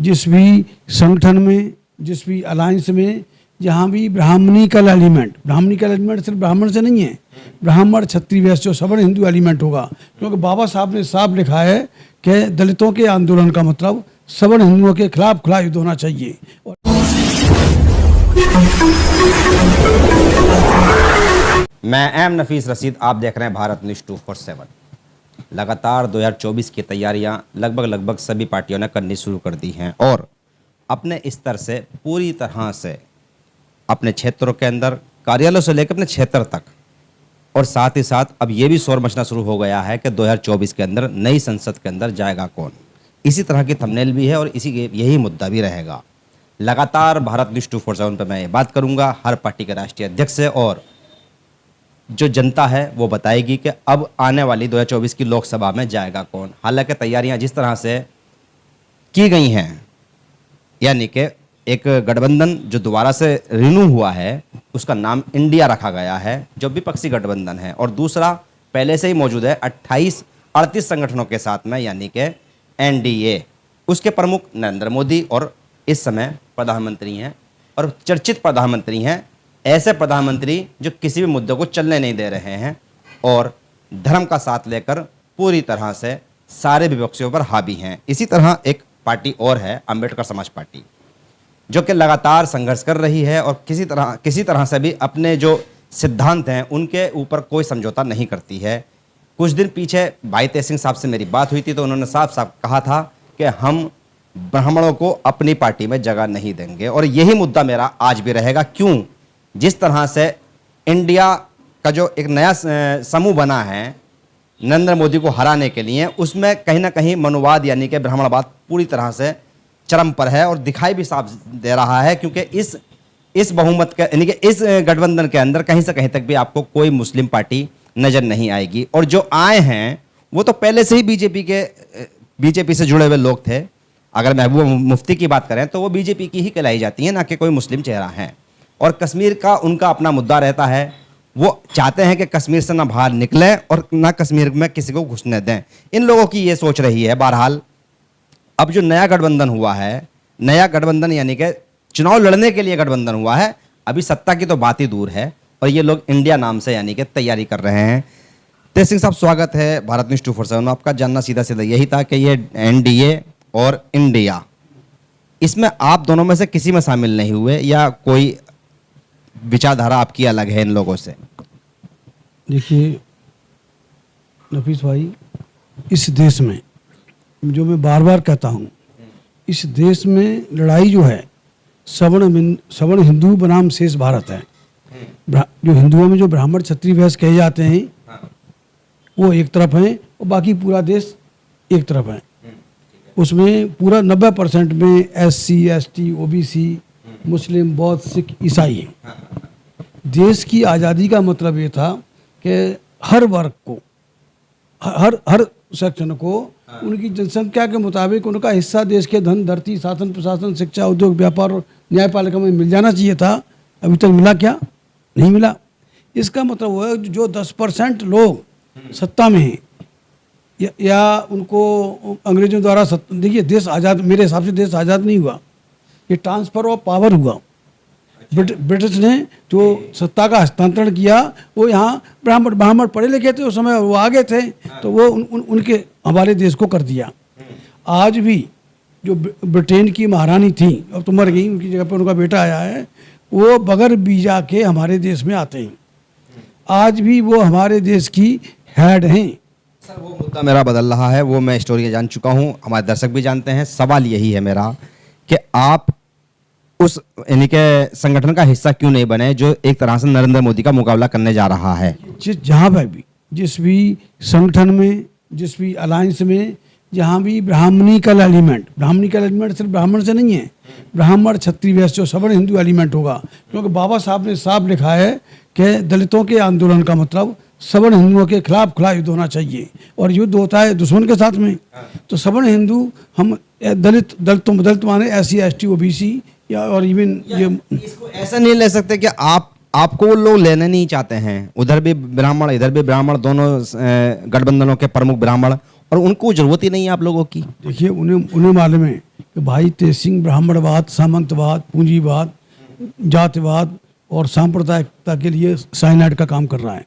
जिस भी संगठन में, जिस भी अलायंस में जहाँ भी ब्राह्मणिकल एलिमेंट सिर्फ ब्राह्मण से नहीं है, ब्राह्मण क्षत्रिय वैश्य जो सवर्ण हिंदू एलिमेंट होगा, क्योंकि बाबा साहब ने साफ लिखा है कि दलितों के आंदोलन का मतलब सवर्ण हिंदुओं के खिलाफ खुला युद्ध होना चाहिए। मैं एम नफीस रशीद, आप देख रहे हैं भारत न्यूज़ 247। लगातार 2024 की तैयारियां लगभग सभी पार्टियों ने करनी शुरू कर दी हैं और अपने स्तर से पूरी तरह से अपने क्षेत्रों के अंदर, कार्यालयों से लेकर अपने क्षेत्र तक, और साथ ही साथ अब ये भी शोर मचना शुरू हो गया है कि 2024 के अंदर नई संसद के अंदर जाएगा कौन। इसी तरह की थंबनेल भी है और इसी यही मुद्दा भी रहेगा। लगातार भारत न्यूज़ 247 पर मैं ये बात करूंगा हर पार्टी के राष्ट्रीय अध्यक्ष से, और जो जनता है वो बताएगी कि अब आने वाली 2024 की लोकसभा में जाएगा कौन। हालांकि तैयारियां जिस तरह से की गई हैं, यानी कि एक गठबंधन जो दोबारा से रिन्यू हुआ है उसका नाम इंडिया रखा गया है, जो विपक्षी गठबंधन है, और दूसरा पहले से ही मौजूद है 38 संगठनों के साथ में, यानी कि एनडीए। उसके प्रमुख नरेंद्र मोदी और इस समय प्रधानमंत्री हैं, और चर्चित प्रधानमंत्री हैं, ऐसे प्रधानमंत्री जो किसी भी मुद्दे को चलने नहीं दे रहे हैं और धर्म का साथ लेकर पूरी तरह से सारे विपक्षियों पर हावी हैं। इसी तरह एक पार्टी और है अंबेडकर समाज पार्टी, जो कि लगातार संघर्ष कर रही है और किसी तरह से भी अपने जो सिद्धांत हैं उनके ऊपर कोई समझौता नहीं करती है। कुछ दिन पीछे भाई तेज सिंह साहब से मेरी बात हुई थी तो उन्होंने साफ साफ कहा था कि हम ब्राह्मणों को अपनी पार्टी में जगह नहीं देंगे, और यही मुद्दा मेरा आज भी रहेगा। क्यों? जिस तरह से इंडिया का जो एक नया समूह बना है नरेंद्र मोदी को हराने के लिए, उसमें कहीं ना कहीं मनुवाद यानी कि ब्राह्मणवाद पूरी तरह से चरम पर है और दिखाई भी साफ दे रहा है, क्योंकि इस बहुमत के यानी कि इस गठबंधन के अंदर कहीं से कहीं तक भी आपको कोई मुस्लिम पार्टी नजर नहीं आएगी। और जो आए हैं वो तो पहले से ही बीजेपी से जुड़े हुए लोग थे। अगर महबूबा मुफ्ती की बात करें तो वो बीजेपी की ही कहलाई जाती है, ना कि कोई मुस्लिम चेहरा है। और कश्मीर का उनका अपना मुद्दा रहता है, वो चाहते हैं कि कश्मीर से ना बाहर निकलें और ना कश्मीर में किसी को घुसने दें। इन लोगों की ये सोच रही है। बहरहाल अब जो नया गठबंधन हुआ है, नया गठबंधन यानी कि चुनाव लड़ने के लिए गठबंधन हुआ है, अभी सत्ता की तो बात ही दूर है, और ये लोग इंडिया नाम से यानी कि तैयारी कर रहे हैं। तेज सिंह साहब, स्वागत है भारत न्यूज़ 247। आपका जानना सीधा सीधा यही था कि ये एनडीए और इंडिया, इसमें आप दोनों में से किसी में शामिल नहीं हुए, या कोई विचारधारा आपकी अलग है इन लोगों से? देखिए नफीस भाई, इस देश में जो मैं बार बार कहता हूँ, इस देश में लड़ाई जो है सवर्ण हिंदू बनाम शेष भारत है। जो हिंदुओं में जो ब्राह्मण क्षत्रिय वैश्य कहे जाते हैं वो एक तरफ हैं और बाकी पूरा देश एक तरफ है। उसमें पूरा 90% में SC ST OBC मुस्लिम बौद्ध सिख ईसाई हैं। देश की आज़ादी का मतलब ये था कि हर वर्ग को, हर सेक्शन को उनकी जनसंख्या के मुताबिक उनका हिस्सा देश के धन, धरती, शासन प्रशासन, शिक्षा, उद्योग, व्यापार और न्यायपालिका में मिल जाना चाहिए था। अभी तक मिला क्या? नहीं मिला। इसका मतलब वो है जो 10% लोग सत्ता में हैं या उनको अंग्रेजों द्वारा देखिए, देश आज़ाद, मेरे हिसाब से देश आज़ाद नहीं हुआ, ये ट्रांसफ़र ऑफ पावर हुआ। ब्रिटिश ने जो सत्ता का हस्तांतरण किया, वो यहाँ ब्राह्मण पढ़े लिखे थे उस समय, वो आगे थे, तो वो उनके हमारे देश को कर दिया। आज भी जो ब्रिटेन की महारानी थी, अब तो मर गई, उनकी जगह पर उनका बेटा आया है, वो बगैर वीज़ा के हमारे देश में आते हैं। आज भी वो हमारे देश की हेड हैं। सर, वो मुद्दा मेरा बदल रहा है, वो मैं स्टोरी जान चुका हूँ, हमारे दर्शक भी जानते हैं। सवाल यही है मेरा कि आप उस यानी कि संगठन का हिस्सा क्यों नहीं बने जो एक तरह से नरेंद्र मोदी का मुकाबला करने जा रहा है? जहाँ पर भी, जिस भी संगठन में, जिस भी अलायंस में जहाँ भी ब्राह्मणिकल एलिमेंट सिर्फ ब्राह्मण से नहीं है, ब्राह्मण क्षत्रिय वैश्य जो सवर्ण हिंदू एलिमेंट होगा, क्योंकि बाबा साहब ने साफ लिखा है कि दलितों के आंदोलन का मतलब सवर्ण हिंदुओं के खिलाफ खुला युद्ध होना चाहिए, और युद्ध होता है दुश्मन के साथ में। तो सवर्ण हिंदू हम दलित माने SC ST OBC या और इवन ये इसको ऐसा नहीं ले सकते कि आपको वो लोग लेने नहीं चाहते हैं, उधर भी ब्राह्मण इधर भी ब्राह्मण, दोनों गठबंधनों के प्रमुख ब्राह्मण, और उनको जरूरत ही नहीं है आप लोगों की। देखिए, उन्हें मालूम है कि भाई तेज सिंह ब्राह्मणवाद, सामंतवाद, पूंजीवाद, जातिवाद और सांप्रदायिकता के लिए साइनाइड का काम कर रहा है।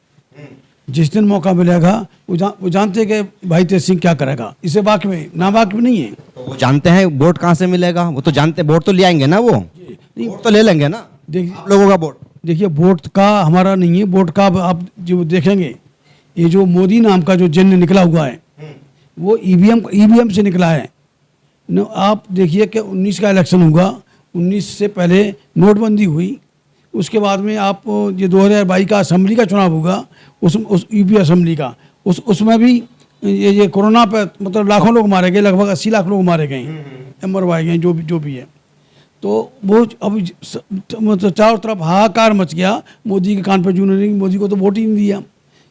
जिस दिन मौका मिलेगा वो जानते हैं कि भाई तेज सिंह क्या करेगा। इसे वाकई में ना वाकई नहीं है। तो वो जानते हैं वोट कहाँ से मिलेगा, वो तो जानते, वोट तो ले आएंगे ना, वो वोट तो ले लेंगे ना देखिए आप लोगों का वोट। देखिए वोट का हमारा नहीं है, वोट का आप जो देखेंगे, ये जो मोदी नाम का जो चिन्ह निकला हुआ है वो ईवीएम से निकला है न। आप देखिए कि 19 का इलेक्शन हुआ, 19 से पहले नोटबंदी हुई, उसके बाद में आप ये 2022 का असेंबली का चुनाव होगा, उस यूपी असेंबली का, उसमें भी ये कोरोना पे मतलब लाखों लोग मारे गए, लगभग 80 लाख लोग मारे गए हैं, मरवाए गए, जो भी है। तो वो अब मतलब चारों तरफ हाहाकार मच गया, मोदी के कान पर जूं नहीं, मोदी को तो वोट ही नहीं दिया।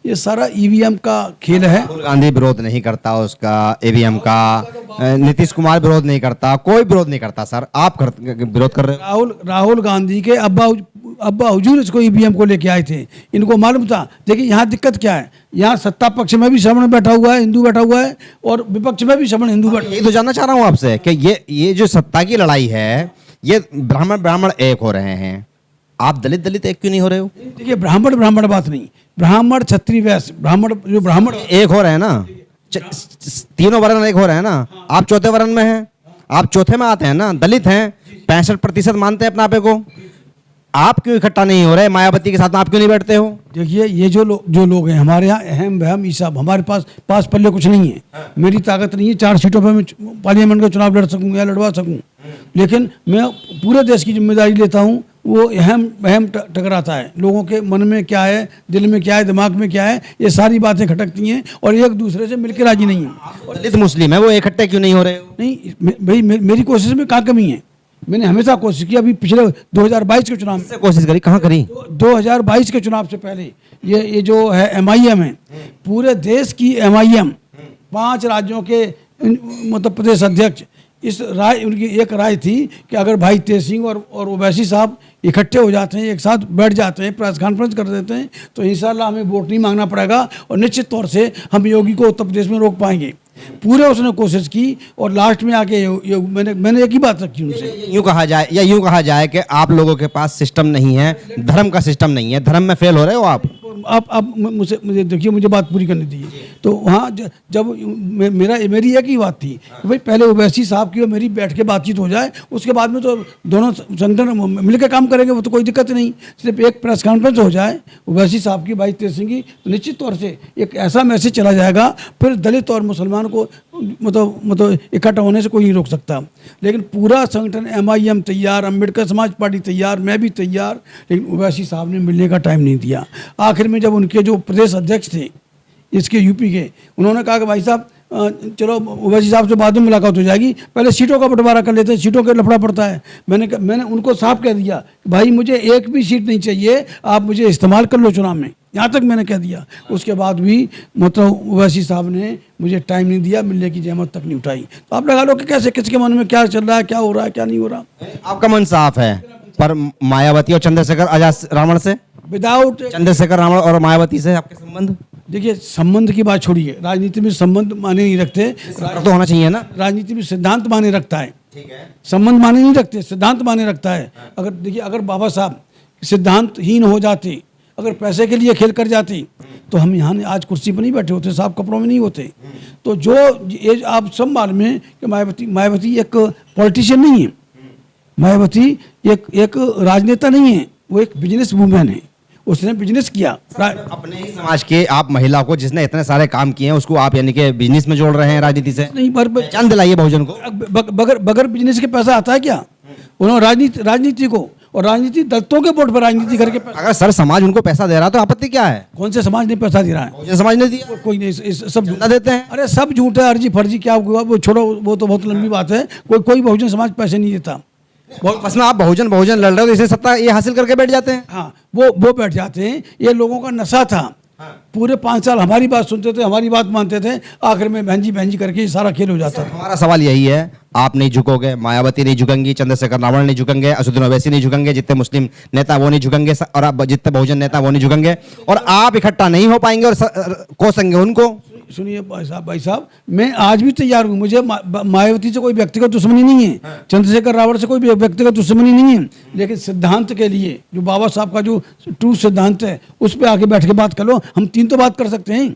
ये सारा ईवीएम का खेल है। राहुल गांधी विरोध नहीं करता उसका, ईवीएम का, नीतीश कुमार विरोध नहीं करता, कोई विरोध नहीं करता सर, आप विरोध कर रहे हो। राहुल गांधी के अब्बा हुजूर इसको ईवीएम को लेके आए थे, इनको मालूम था। देखिए यहाँ दिक्कत क्या है, यहाँ सत्ता पक्ष में भी श्रवण बैठा हुआ है, हिंदू बैठा हुआ है, और विपक्ष में भी श्रवण हिंदू बैठा। यही तो जानना चाह रहा हूँ आपसे कि ये जो सत्ता की लड़ाई है, ये ब्राह्मण एक हो रहे हैं, आप दलित एक क्यों नहीं हो रहे हो? देखिए ब्राह्मण बात नहीं, ब्राह्मण क्षत्रिय वैश्य, ब्राह्मण एक हो रहे हैं ना, तीनों वर्ण एक हो रहे हैं ना। आप चौथे वर्ण में हैं, आप चौथे में आते हैं ना, दलित हैं, 65% मानते हैं अपने आपे को। आप क्यों इकट्ठा नहीं हो रहे मायावती के साथ में, आप क्यों नहीं बैठते हो? देखिए ये जो लोग हैं हमारे यहाँ, अहम वहम ये सब, हमारे पास पल्ले कुछ नहीं है। मेरी ताकत नहीं है 4 सीटों पर मैं पार्लियामेंट का चुनाव लड़ सकूँ या लड़वा सकूँ, लेकिन मैं पूरे देश की जिम्मेदारी लेता हूँ। वो अहम टकराता है, लोगों के मन में क्या है, दिल में क्या है, दिमाग में क्या है, ये सारी बातें खटकती हैं और एक दूसरे से मिलकर राजी नहीं है। दलित मुस्लिम है, वो इकट्ठे क्यों नहीं हो रहे हो? नहीं भाई, मेरी कोशिश में कहाँ कमी है? मैंने हमेशा कोशिश की। अभी पिछले 2022 के चुनाव में कोशिश करी, कहाँ करी? 2022 के चुनाव से पहले ये जो है MIM है, पूरे देश की MIM, 5 राज्यों के मतलब प्रदेश अध्यक्ष, इस राय उनकी एक राय थी कि अगर भाई तेज सिंह और ओवैसी साहब इकट्ठे हो जाते हैं, एक साथ बैठ जाते हैं, प्रेस कॉन्फ्रेंस कर देते हैं, तो इंशाल्लाह हमें वोट नहीं मांगना पड़ेगा और निश्चित तौर से हम योगी को उत्तर प्रदेश में रोक पाएंगे। पूरे उसने कोशिश की और लास्ट में आके मैंने एक ही बात रखी उनसे। यूँ कहा जाए कि आप लोगों के पास सिस्टम नहीं है, धर्म का सिस्टम नहीं है, धर्म में फेल हो रहे हो आप मुझे देखिए, मुझे बात पूरी करनी दीजिए। तो वहाँ जब मेरी एक ही बात थी कि भाई पहले ओवैसी साहब की और मेरी बैठ के बातचीत हो जाए, उसके बाद में तो दोनों संगठन मिलकर काम करेंगे, वो तो कोई दिक्कत नहीं। सिर्फ एक प्रेस कॉन्फ्रेंस हो जाए ओवैसी साहब की, भाई तेज सिंह की, तो निश्चित तौर से एक ऐसा मैसेज चला जाएगा, फिर दलित और मुसलमान को मतलब इकट्ठा होने से कोई नहीं रोक सकता। लेकिन पूरा संगठन MIM तैयार, अम्बेडकर समाज पार्टी तैयार, मैं भी तैयार, लेकिन ओवैसी साहब ने मिलने का टाइम नहीं दिया। आखिर में जब उनके जो प्रदेश अध्यक्ष थे इसके यूपी के, उन्होंने कहा कि भाई साहब चलो ओवैसी साहब से बाद में मुलाकात हो जाएगी, पहले सीटों का बंटवारा कर लेते हैं, सीटों का लफड़ा पड़ता है। मैंने उनको साफ कह दिया भाई मुझे एक भी सीट नहीं चाहिए, आप मुझे इस्तेमाल कर लो चुनाव में, यहाँ तक मैंने कह दिया। उसके बाद भी मतलब ओवैसी साहब ने मुझे टाइम नहीं दिया, मिलने की जहमत तक नहीं उठाई। तो आप लगा लो कि कैसे किसके मन में क्या चल रहा है, क्या हो रहा है, क्या नहीं हो रहा। आपका मन साफ है, पर मायावती और चंद्रशेखर आजाद रावण से, विदाउट चंद्रशेखर रावण और मायावती से आपके संबंध? देखिए संबंध की बात छोड़िए, राजनीति में संबंध माने नहीं रखते, तो होना चाहिए ना। राजनीति में सिद्धांत माने रखता है, ठीक है, संबंध माने नहीं रखते, सिद्धांत माने रखता है। अगर देखिए, अगर बाबा साहब सिद्धांतहीन हो जाते, अगर पैसे के लिए खेल कर जाती, तो हम यहाँ आज कुर्सी पर नहीं बैठे होते, साफ कपड़ों में नहीं होते। तो जो ये आप सब मालूम है कि मायावती एक पॉलिटिशियन नहीं है, मायावती एक राजनेता नहीं है, वो एक बिजनेस वूमेन है। उसने बिजनेस किया अपने ही समाज के, आप महिला को जिसने इतने सारे काम किए हैं उसको आप यानी कि बिजनेस में जोड़ रहे हैं राजनीति से? नहीं, पहचान दिलाइए बहुजन को। बगैर बिजनेस के पैसा आता है क्या? उन्होंने राजनीति को और राजनीति दलितों के वोट पर राजनीति करके, अगर सर समाज उनको पैसा दे रहा तो आपत्ति क्या है? कौन से समाज ने पैसा दे रहा है? बहुजन समाज ने दिया, कोई नहीं, सब झूठा देते हैं। अरे सब झूठ है, अर्जी फर्जी क्या हुआ वो छोड़ो, वो तो बहुत लंबी बात है। कोई बहुजन समाज पैसे नहीं देता। बस में आप बहुजन लड़ रहे हो तो इसे सत्ता ये हासिल करके बैठ जाते हैं। हाँ, वो बैठ जाते हैं। ये लोगों का नशा था। पूरे 5 साल हमारी बात सुनते थे, हमारी बात मानते थे, आखिर में बहन जी करके सारा खेल हो जाता था। हमारा सवाल यही है, आप नहीं झुकोगे, मायावती नहीं झुकेंगी, चंद्रशेखर रावण नहीं झुकेंगे, असदुद्दीन ओवैसी नहीं झुकेंगे, जितने मुस्लिम नेता वो नहीं झुकेंगे, और आप जितने बहुजन नेता वो नहीं झुकेंगे, और आप इकट्ठा नहीं हो पाएंगे और कोसेंगे उनको। सुनिए भाई साहब, मैं आज भी तैयार हूँ। मुझे मायावती से कोई व्यक्तिगत दुश्मनी नहीं है, चंद्रशेखर रावण से कोई व्यक्तिगत दुश्मनी नहीं है, लेकिन सिद्धांत के लिए जो बाबा साहब का जो ट्रू सिद्धांत है उस पर आके बैठ के बात कर लो। हम तीन तो बात कर सकते हैं,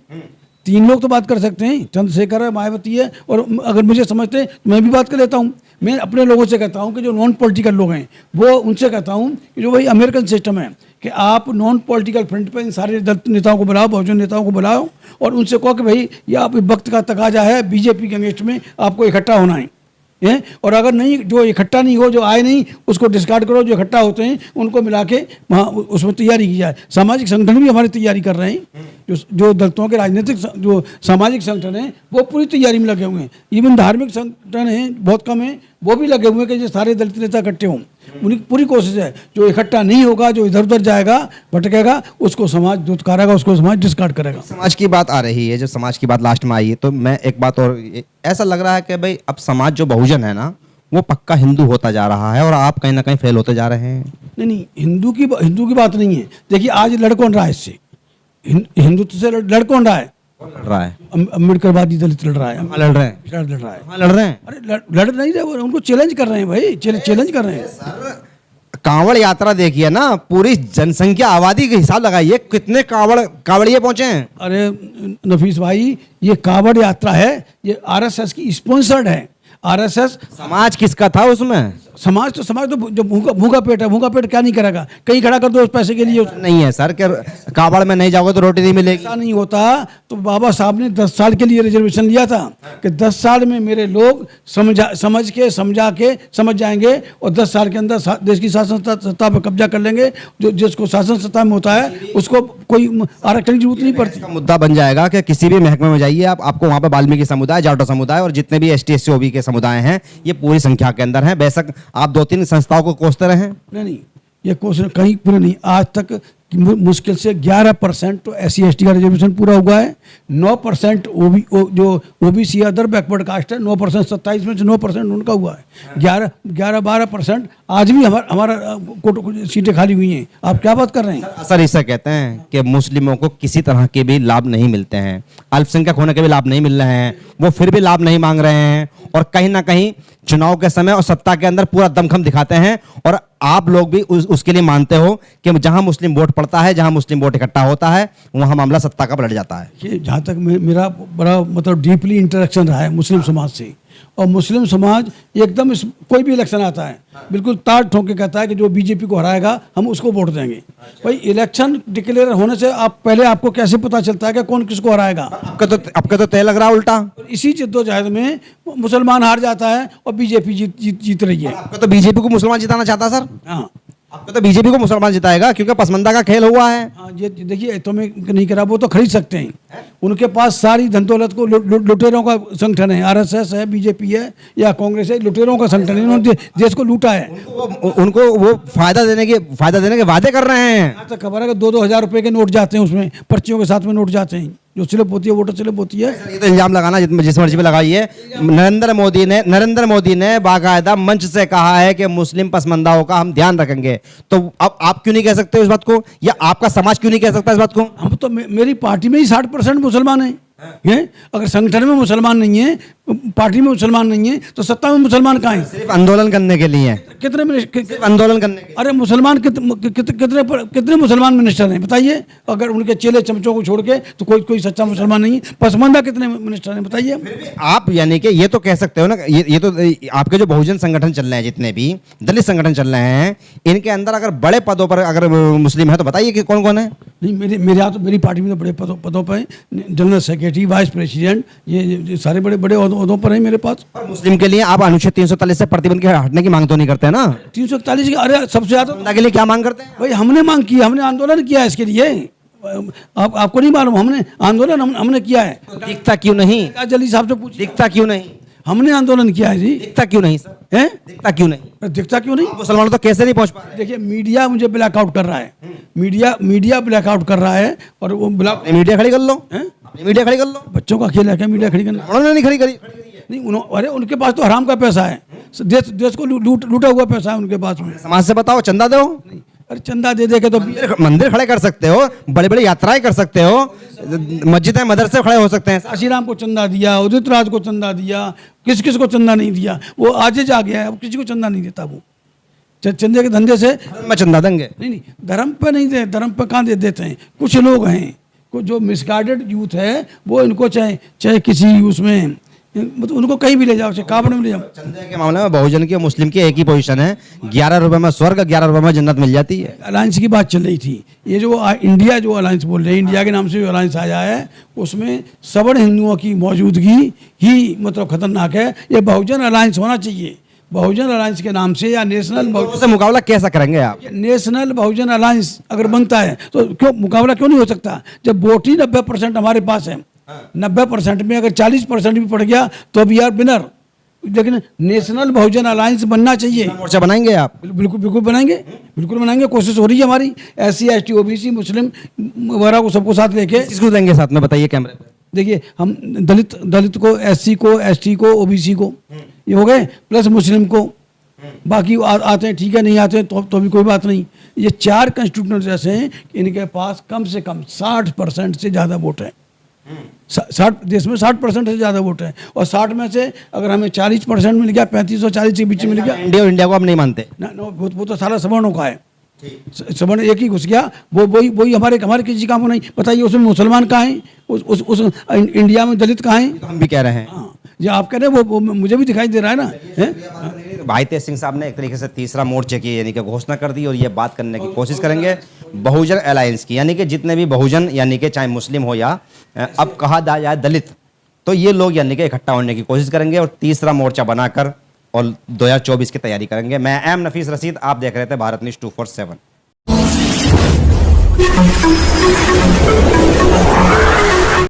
तीन लोग तो बात कर सकते हैं, चंद्रशेखर है, मायावती है, और अगर मुझे समझते हैं मैं भी बात कर लेता हूँ। मैं अपने लोगों से कहता हूँ कि जो नॉन पॉलिटिकल लोग हैं वो उनसे कहता हूँ कि जो भाई अमेरिकन सिस्टम है कि आप नॉन पॉलिटिकल फ्रंट पर इन सारे दलित नेताओं को बुलाओ, बहुजन नेताओं को बुलाओ, और उनसे कहो कि भाई ये आप वक्त का तकाजा है, बीजेपी के अगेंस्ट में आपको इकट्ठा होना है। और अगर नहीं, जो इकट्ठा नहीं हो, जो आए नहीं, उसको डिस्कार्ड करो। जो इकट्ठा होते हैं उनको मिला के वहाँ उसमें तैयारी की जाए। सामाजिक संगठन भी हमारी तैयारी कर रहे हैं, जो दलितों के राजनीतिक जो सामाजिक संगठन हैं वो पूरी तैयारी में लगे हुए हैं। इवन धार्मिक संगठन हैं, बहुत कम हैं, वो भी लगे हुए हैं कि ये सारे दलित नेता इकट्ठे हों। उनकी पूरी कोशिश है। जो इकट्ठा नहीं होगा, जो इधर उधर जाएगा, भटकेगा, उसको समाज दुत्कारेगा, उसको समाज डिस्कार्ड करेगा। समाज की बात आ रही है, जब समाज की बात लास्ट में आई है, तो मैं एक बात और, ऐसा लग रहा है कि भाई अब समाज जो बहुजन है ना वो पक्का हिंदू होता जा रहा है और आप कहीं ना कहीं फेल होते जा रहे हैं। नहीं, हिंदू की बात नहीं है। देखिए आज लड़ कौन रहा है इससे? हिंदुत्व से लड़ कौन रहा है? लड़ रहा है अम्बेडकरवादी दलित लड़ रहा है। लड़ रहे हैं, लड़ रहा है। लड़ रहे हैं। अरे लड़ नहीं रहे, उनको चैलेंज कर रहे हैं भाई, चैलेंज कर रहे हैं। कांवड़ यात्रा देखिए ना, पूरी जनसंख्या आबादी के हिसाब लगाइए, कितने कांवड़िए पहुंचे हैं। अरे नफीस भाई, ये कांवड़ यात्रा है, ये आरएसएस की स्पॉन्सर्ड है। आरएसएस समाज किसका था उसमें? समाज तो जो भूखा पेट है, भूखा पेट क्या नहीं करेगा? कहीं खड़ा कर दो उस पैसे के लिए। नहीं है सर, क्या कांवड़ में नहीं जाओगे तो रोटी नहीं मिलेगी? ऐसा नहीं होता। तो बाबा साहब ने 10 साल के लिए रिजर्वेशन लिया था कि 10 साल में मेरे लोग समझा के समझ जाएंगे और 10 साल के अंदर देश की शासन सत्ता पर कब्जा कर लेंगे। जो जिसको शासन सत्ता में होता है उसको कोई आरक्षण की जरूरत नहीं पड़ती। मुद्दा बन जाएगा कि किसी भी महकमे में जाइए आपको वहाँ पे वाल्मीकि समुदाय, जाटो समुदाय और जितने भी ST SC OB के समुदाय हैं ये पूरी संख्या के अंदर हैं। बेशक आप 2-3 संस्थाओं को कोसते रहे। नहीं, ये क्वेश्चन कहीं पूरे नहीं। आज तक मुश्किल से 11% तो SC ST का रिजर्वेशन पूरा हुआ है। 9% जो OBC अदर बैकवर्ड कास्ट है, 9%, 27 में से 9% उनका हुआ है। 11-12% आज भी हमारा सीटें खाली हुई हैं। आप क्या बात कर रहे हैं? सर इसे कहते हैं कि मुस्लिमों को किसी तरह के भी लाभ नहीं मिलते हैं, अल्पसंख्यक होने के भी लाभ नहीं मिल रहे हैं, वो फिर भी लाभ नहीं मांग रहे हैं और कहीं ना कहीं चुनाव के समय और सत्ता के अंदर पूरा दमखम दिखाते हैं। और आप लोग भी उसके लिए मानते हो कि जहां मुस्लिम वोट पड़ता है, जहां मुस्लिम वोट इकट्ठा होता है, वहां मामला सत्ता का पलट जाता है। ये जहाँ तक मेरा बड़ा मतलब डीपली इंटरेक्शन रहा है मुस्लिम समाज से, और मुस्लिम समाज एकदम कोई भी इलेक्शन आता है बिल्कुल ताड़ ठोक के कहता है कि जो बीजेपी को हराएगा हम उसको वोट देंगे। भाई इलेक्शन डिक्लेयर होने से आपको कैसे पता चलता है कि कौन किसको हराएगा? आपका तो तय लग रहा है उल्टा। इसी जद्दोजहद में मुसलमान हार जाता है और बीजेपी जीत रही है। आपका तो बीजेपी को मुसलमान जिताना चाहता है सर। हाँ, आपका तो बीजेपी को मुसलमान जिताएगा क्योंकि पसमंदा का खेल हुआ है। हाँ, ये देखिए तो मैं नहीं करा, वो तो खरीद सकते हैं। उनके पास सारी धन दौलत को लुटेरों का संगठन है, RSS है, बीजेपी है या कांग्रेस है, लुटेरों का संगठन है। उन्होंने देश को लूटा है। उनको वो फायदा देने के वादे कर रहे हैं। यहाँ तक खबर है कि 2-2 हज़ार रुपए के नोट जाते हैं, उसमें पर्चियों के साथ में नोट जाते हैं। जो स्लिप होती है, वोटर स्लिप होती है। ये तो इल्जाम लगाना जिस मर्जी पे लगाइए। नरेंद्र मोदी ने बाकायदा मंच से कहा है कि मुस्लिम पसमंदाओं का हम ध्यान रखेंगे। तो अब आप क्यों नहीं कह सकते इस बात को, या आपका समाज क्यों नहीं कह सकता इस बात को? हम तो मेरी पार्टी में ही 60% मुसलमान हैं। अगर संगठन में मुसलमान नहीं है, पार्टी में मुसलमान नहीं है, तो सत्ता में मुसलमान कहाँ है? सिर्फ आंदोलन करने के लिए। कितने आंदोलन करने के। अरे मुसलमान कितने मुसलमान मिनिस्टर हैं बताइए? अगर उनके चेले चमचों को छोड़ के तो कोई सच्चा मुसलमान नहीं है। पसमानदा कितने मिनिस्टर हैं बताइए? आप यानी कि ये तो कह सकते हो ना, ये तो आपके जो बहुजन संगठन चल रहे हैं, जितने भी दलित संगठन चल रहे हैं, इनके अंदर अगर बड़े पदों पर अगर मुस्लिम है तो बताइए कि कौन कौन है? नहीं, मेरी पार्टी में तो बड़े पदों पर जनरल सेक्रेटरी, वाइस प्रेसिडेंट, ये सारे बड़े ओहदों पर हैं मेरे पास। और मुस्लिम के लिए आप अनुच्छेद 340 से प्रतिबंध के हटने की मांग तो नहीं करते ना? 341 की, अरे सबसे ज्यादा के लिए क्या मांग करते हैं भाई? हमने मांग की, हमने आंदोलन किया है इसके लिए। आपको नहीं मालूम? हमने आंदोलन हमने किया है। दिखता क्यों नहीं? जल्दी साहब से पूछिए, दिखता क्यों नहीं? हमने आंदोलन किया है जी। दिखता क्यों नहीं सर? हैं? दिखता क्यों नहीं? दिखता क्यों नहीं? मुसलमानों तो कैसे नहीं पहुंच पा रहे? देखिए मीडिया मुझे ब्लैकआउट कर रहा है। मीडिया ब्लैकआउट कर रहा है। और वो मीडिया खड़ी कर लो, मीडिया खड़ी कर लो। बच्चों का खेल है क्या मीडिया खड़ी करना? उन्होंने नहीं खड़ी करी। नहीं, अरे उनके पास तो हराम का पैसा है, देश देश को लूटा हुआ पैसा है उनके पास में। समाज से बताओ, चंदा दो। नहीं, अरे चंदा दे दे के तो मंदिर खड़े कर सकते हो, बड़ी बड़ी यात्राएं कर सकते हो, मस्जिद मदरसे खड़े हो सकते हैं। काशीराम को चंदा दिया, उदित राज को चंदा दिया, किस किस को चंदा नहीं दिया, वो आज जा गया है, अब किसी को चंदा नहीं देता वो चंदे के धंधे से। मैं चंदा देंगे नहीं, धर्म पे नहीं दे, धर्म पे कहाँ दे देते हैं। कुछ लोग हैं को जो मिसगाइडेड यूथ है, वो इनको चाहे किसी उसमें मतलब उनको कहीं भी ले जाओ, चाहे काबड़ में ले जाओ। चंदे के मामले में बहुजन की और मुस्लिम की एक ही पोजीशन है, 11 रुपए में स्वर्ग, 11 रुपए में जन्नत मिल जाती है। अलायंस की बात चल रही थी, ये जो इंडिया जो अलायंस बोल रहे हैं, इंडिया के नाम से जो अलायंस आया है, उसमें सवर्ण हिंदुओं की मौजूदगी ही मतलब खतरनाक है। ये बहुजन अलायंस होना चाहिए, बहुजन अलायंस के नाम से, या नेशनल से मुकाबला कैसा करेंगे आप? नेशनल बहुजन अलायंस अगर बनता है तो क्यों मुकाबला क्यों नहीं हो सकता? जब वोट ही 90% हमारे पास है, 90% में अगर 40% भी पड़ गया तो अब यार विनर। लेकिन नेशनल बहुजन अलायंस बनना चाहिए। मोर्चा बनाएंगे आप? बिल्कुल बिल्कुल बनाएंगे, बिल्कुल बनाएंगे, कोशिश हो रही है हमारी। SC ST OBC मुस्लिम वगैरह को सबको साथ लेके। किसको देंगे साथ में, बताइए कैमरे पे। देखिए, हम दलित को, SC को, ST को, OBC को, ये हो गए, प्लस मुस्लिम को। बाकी आते हैं ठीक है, नहीं आते हैं तो भी कोई बात नहीं। ये 4 कंस्टिट्यूएंट्स ऐसे हैं कि इनके पास कम से कम 60% से ज़्यादा वोट है। 60 देश में 60% से ज़्यादा वोट है, और 60 में से अगर हमें 40% मिल गया, 35 और 40 के बीच मिल गया। इंडिया को आप नहीं मानते ना, वो तो सारा सवर्णों का है। सवर्ण एक ही घुस गया, वही हमारे किसी काम को नहीं। बताइए उसमें मुसलमान कहाँ हैं, उस इंडिया में दलित कहाँ हैं? हम भी कह रहे हैं। हाँ, ये आप कह रहे हैं, वो मुझे भी दिखाई दे रहा है ना। भाई तेज सिंह साहब ने एक तरीके से तीसरा मोर्चे की यानी कि घोषणा कर दी, और ये बात करने की कोशिश करेंगे बहुजन अलायंस की, यानी कि जितने भी बहुजन, यानी कि चाहे मुस्लिम हो या अब कहा जाए दलित, तो ये लोग यानी कि इकट्ठा होने की कोशिश करेंगे और तीसरा मोर्चा बनाकर और 2024 की तैयारी करेंगे। मैं एम नफीस रशीद, आप देख रहे थे भारत न्यूज़ 24/7।